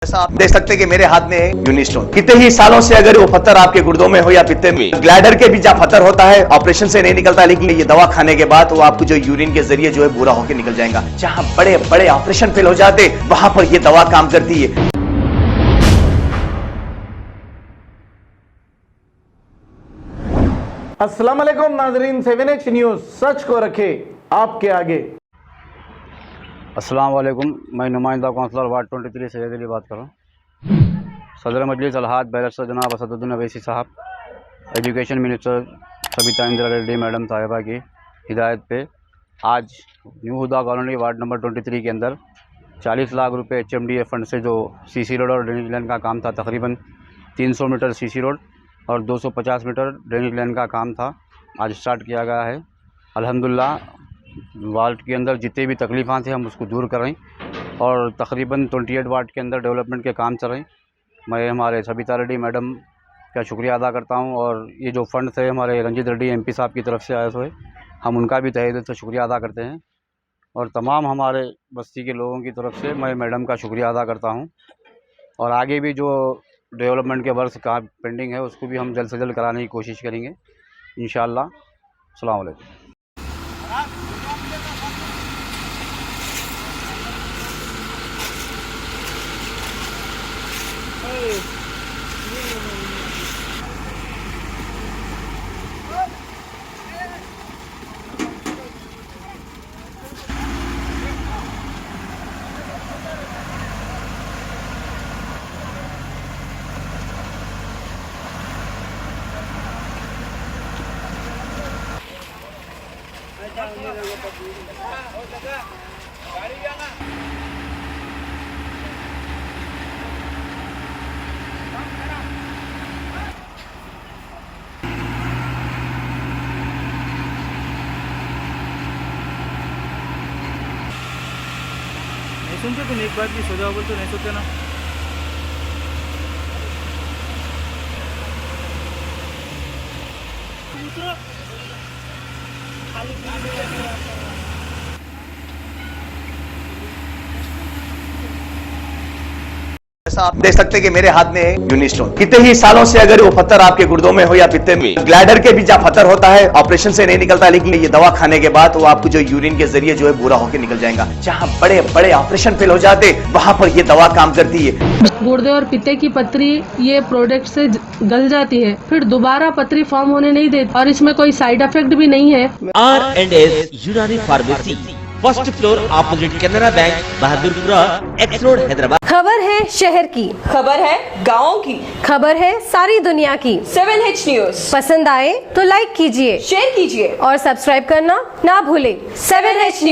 जैसा आप देख सकते हैं कि मेरे हाथ में है यूनिस्टोन। कितने ही सालों से अगर वो पत्थर आपके गुर्दों में हो या पित्ते में, ग्लैडर के भी जहाँ पत्थर होता है ऑपरेशन से नहीं निकलता, लेकिन ये दवा खाने के बाद वो आपको जो यूरिन के जरिए जो है बुरा होकर निकल जाएगा। जहाँ बड़े बड़े ऑपरेशन फेल हो जाते वहां पर ये दवा काम करती है। अस्सलाम वालेकुम नाजरीन, 7H न्यूज़ सच को रखे आपके आगे। अस्सलाम वालेकुम, मैं नुमाइंदा कौंसलर वार्ड 23 सैयद अली बात कर रहा हूँ। सदर मजलिस अलहाद बैरिस्टर जनाब असदुद्दीन अवैसी साहब, education minister Sabita Indira Reddy madam साहिबा की हिदायत पे आज न्यू हुदा कॉलोनी वार्ड नंबर 23 के अंदर 40 लाख रुपए HMDA फंड से जो CC रोड और ड्रेनेज लाइन का काम था, तकरीबन 300 मीटर CC रोड और 250 मीटर ड्रेनेज लाइन का काम था, आज स्टार्ट किया गया है। अल्हम्दुलिल्लाह वार्ड के अंदर जितने भी तकलीफ़ां थे हम उसको दूर कर रहे हैं और तकरीबन 28 वार्ड के अंदर डेवलपमेंट के काम चल रहे हैं। मैं हमारे सबिता रेड्डी मैडम का शुक्रिया अदा करता हूं और ये जो फंड थे हमारे रंजीत रेड्डी MP साहब की तरफ से आए हुए, हम उनका भी तहे दिल से शुक्रिया अदा करते हैं और तमाम हमारे बस्ती के लोगों की तरफ से मैं मैडम का शुक्रिया अदा करता हूँ। और आगे भी जो डेवलपमेंट के वर्क का पेंडिंग है उसको भी हम जल्द से जल्द कराने की कोशिश करेंगे इंशाअल्लाह। अस्सलाम वालेकुम। नहीं सुनते तुम, एक बार भी सो जाओ बोल तो नहीं सोते ना। जैसा आप देख सकते हैं कि मेरे हाथ में है यूनिस्टोन। कितने ही सालों से अगर वो पत्थर आपके गुर्दों में हो या पित्ते में, ग्लैडर के भी जहाँ पत्थर होता है ऑपरेशन से नहीं निकलता, लेकिन ये दवा खाने के बाद वो आपको जो यूरिन के जरिए जो है बुरा होकर निकल जाएगा। जहाँ बड़े बड़े ऑपरेशन फेल हो जाते वहां पर ये दवा काम करती है। गुर्दे और पित्ते की पथरी ये प्रोडक्ट से गल जाती है, फिर दोबारा पथरी फॉर्म होने नहीं देती और इसमें कोई साइड इफेक्ट भी नहीं है। R&S यूनानी pharmacy, first floor opposite Canara bank, Bahadurpura X road, Hyderabad. खबर है शहर की, खबर है गाँव की, खबर है सारी दुनिया की। 7H न्यूज़ पसंद आए तो लाइक कीजिए, शेयर कीजिए और सब्सक्राइब करना ना भूले। 7H news.